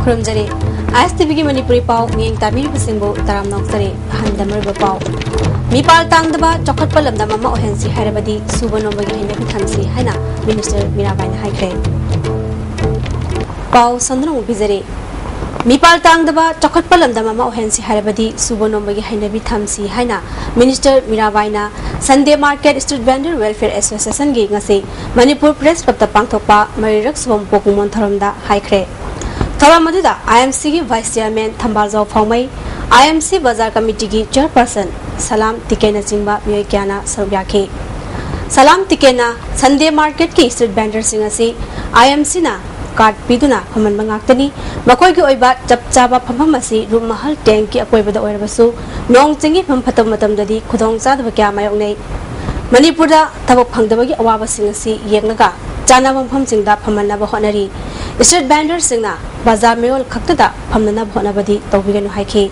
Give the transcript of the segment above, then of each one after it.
खुरमजरे ISTV Manipuri Pau Ming Tabiri Pasimbo Taram Noktare Handamar Pau Mipal Tangdaba Chokat Palam the Mama Ohensi Harabadi Subanoba Hansi Hana Minister Mirabai Haikre Pau Sandro Bizare Mipal Tangdaba Chokat Palam the Mama Ohensi Harabadi Subanoba Hanabi Thamsi Hana Minister Mirabai Sunday Market Street Vendor Welfare Association Gingase Manipur Press Club the Pangtopa Marirak Swam Pokemon Tharamda Haikre Thoramaduda IMC Vice Chairman Thambalzo Phomai IMC Bazar Committee ki Chairperson Salam Tikena Singba Myoikyana Sarbyake Salam Tikena Sunday Market ki Street Vendor Singasi IMC na card piduna phaman mangaktani makoi ki oiba chapchaba phamam asi room mahal tank ki akoi bada oirabasu nong chingi pham phatam matam dadi khudong chadaba kya mayok nei Manipur da tabok phangdaba gi awaba singasi yengnaga chanabam pham singda phamanna ba honari Street vendor singna bazar meol khaktada phamna bhonabadi tawbiganu haiki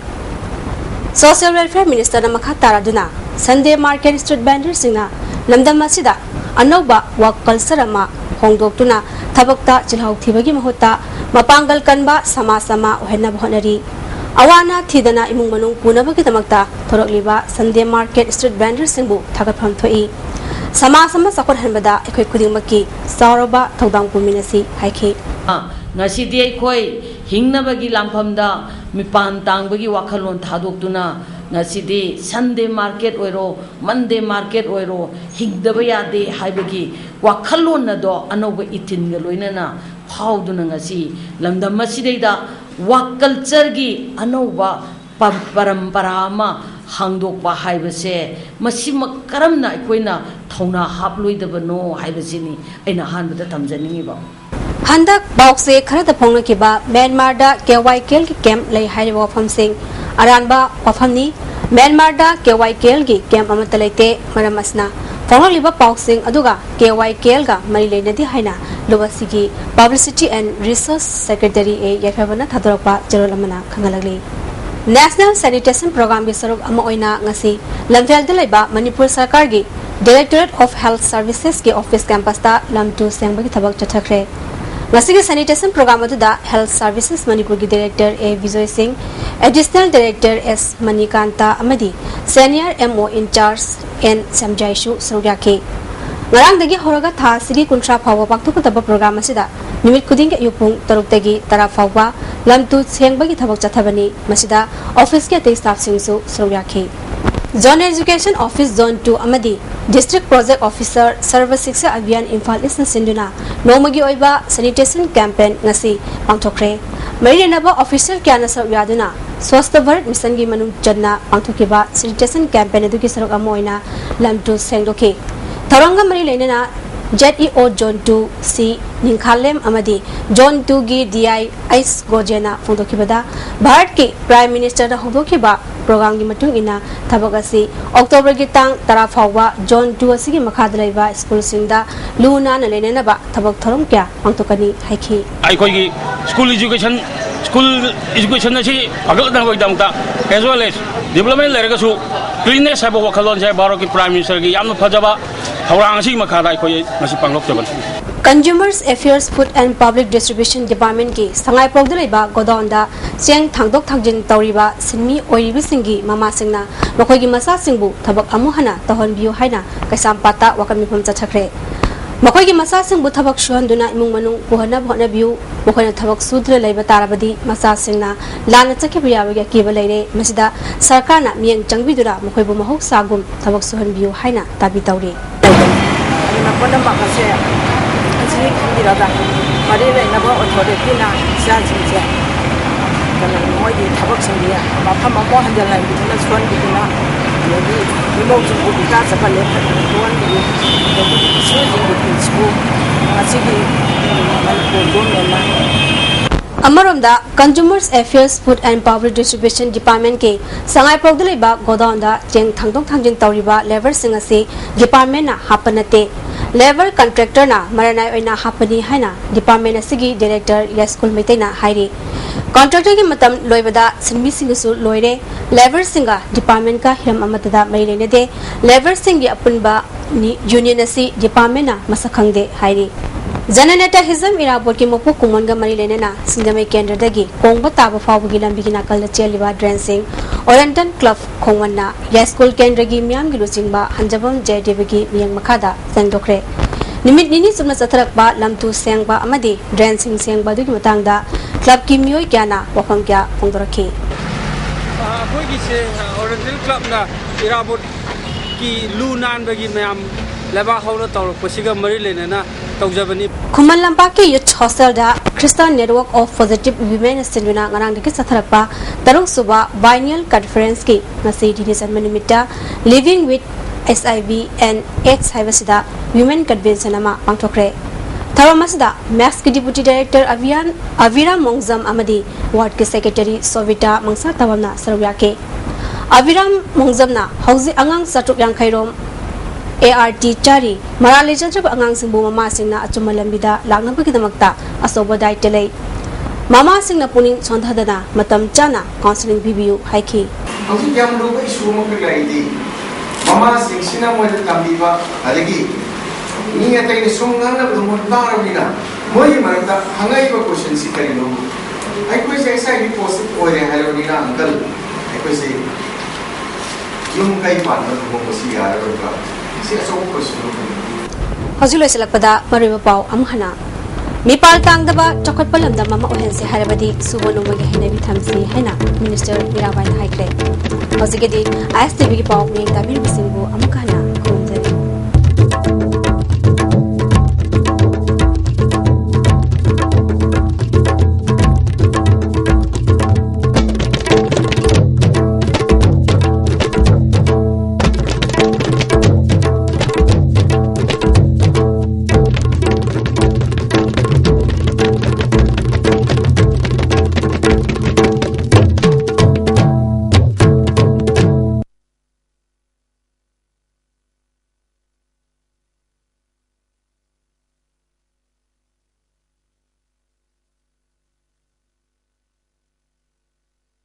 Social Welfare Minister na makha taraduna Sunday Market Street vendor singna lamdam asida anoba work culture ama hongdoktuna thabakta chilhau thibagi mahota mapangal kanba sama ohenna bhonari awana thidana imung manung punabagi tamakta thorokliba Sunday Market Street vendor singbu thagapham thoi sama sakor hanbada ekhoi khudingmaki saroba thodang puminasi haiki ngasidi ekhoi hingnabagi lamfamda mipan tangbagi wakhalon thadokduna ngasidi Sunday Market oiro Monday Market oiro hingdaba yade haibagi wakhalon nado anoba itinga loinana phauduna ngasi lamdam masideida wak culture gi anoba parampara ma hangdokpa haibase masima karamna ekoina thona haploidabano haibasini aina hanbada tamjaningiba Handak boxe khara phongna kiba Myanmar da KYKL ki camp lei haiwa pham sing aranba pafamni Myanmar da KYKL ki camp amatalaite maramasna phongna liba boxing aduga KYKL ga mari leinadi haina lobasigi Publicity and Research Secretary a yafabana thadorpa jerolamana khangalagli National Sanitation Program bi saruk ama oina ngasi lamvel da laiba Manipur Sarkar gi Directorate of Health Services ki office campus ta lamtu sengbagi thabak chathakre Ngasigi sanitation program aduda Health Services Manipur ki Director A Vijay Singh Additional Director S Manikanta amadi Senior MO in charge N Samjaishu Saryake Ngarang dagi horaga tha sigi kuntra phawa paktu taba program asida nimit kuding ke yupung taruk tagi tara phawa lamtu sengbagi thabak chathabani masida office ke te staff singsu Saryake Zone Education Office Zone 2 amadi District Project Officer Service Shiksha Abhiyan Imphal East Sinduna Nomagi oiba sanitation campaign ngasi pangthokre Marinaba official kyana sa yaduna Swasthya Bharat Mission gi manung janna pangthokiba sanitation campaign edu ki sarok amoina lamtu sengdoke Tharanga mari leinana ZEO Zone 2 C Ningkhalem amadi Zone 2 gi DI Ice Gojena phongdokibada Bharat ki Prime Minister da hongdokiba program gi matung ina thabagasi October gi tang tara phawwa Zone 2 asigi makhada laiba school singda luna na leinana ba thabak thorom kya pangtokani haiki ai koi gi school education asi agal na wai damta as well as development lerga su cleanness haba wakhalon sai Bharat ki Prime Minister gi yamna phajaba haurang asigi makhada ai koi masi panglok jaban Consumers Affairs Food and Public Distribution Department ki sangai pogdalaiba godown da cheng thangdok thangjin tawriba sinmi oiribi singi mama singna makoi gi masa singbu thabak amu hana tahon biu haina kaisam pata wakami pham chathakre makoi gi masa singbu thabak shuhanduna imung manung puhana bhona biu makoi thabak sudre laiba tarabadi masa singna lana chakhe biya ki balaire masida sarkar na mieng changbidura makoi bu mahok sagum thabak suhan biu haina tabi tawri Sini kira mari le nabo authority na siya jinja kana moi di thabak singia mapha mamo handal lai bidna swan bidna yadi imo chu bika sapale tuan di su jingi chu asigi mal ko na Amaronda Consumers Affairs Food and Public Distribution Department ke sangai pogdalaiba godown da cheng thangdok thangjin tawriba level singase department na hapanate level contractor na maranai oina hapani haina department asigi director school meitena hairi contractor ki matam loibada sinmi singasu loire level singa department ka hiram amatada mailene de level singi apunba union asi department na masakhangde hairi Jananeta Hism Irabot ki mopu kumonga mari lenena sindamai kendra dagi kongba taba fawu gi lambi gi nakal da cheliba dancing Oriental Club khongwanna ya school kendra gi miam gi lucingba hanjabam jaydev gi miyang makada sangdokre nimit nini sumna satharakba lamtu sengba amadi dancing sengba dugi matangda club ki miyoi kyana wafam kya pongdorakhi koi gi se Oriental Club na Irabot ki lunan bagi miam leba hawna tawr posiga mari lenena Kuman Lampaki Youth Hostel da Christian Network of Positive Women Sinduna ngarang dikit satharakpa tarung suba biennial conference ki ngasi dinisan manimita living with HIV and AIDS haibasida women convention ama pangthokre tharamasda max ki deputy director Avira Mongzam amadi ward ki secretary Sovita Mangsa tawamna sarwyake Avira Mongzam na hauzi angang satuk yang khairom ART Tari Marali Jantrab Angang Singbu Mama Singna Achumalambida Langnabaki Asoba Dai Tele Mama Singna Puning Sondhadana Matam Chana Counseling BBU Haiki Mama Singina Moda Tambiva Alegi Ninga Tani Songana Taravina Moy Marta Hangaiva question Sikarino I could say I post or a Halorina uncle I could say Yung Kai Partner Mosia Hozuloi selakpada mariba pau amhana Mipal tangdaba chokot palamda mama ohense harabadi subonumagi hinabi thamsi haina minister Mirabai haikre hozigedi ISTV pau mi tabir bisingbu amukana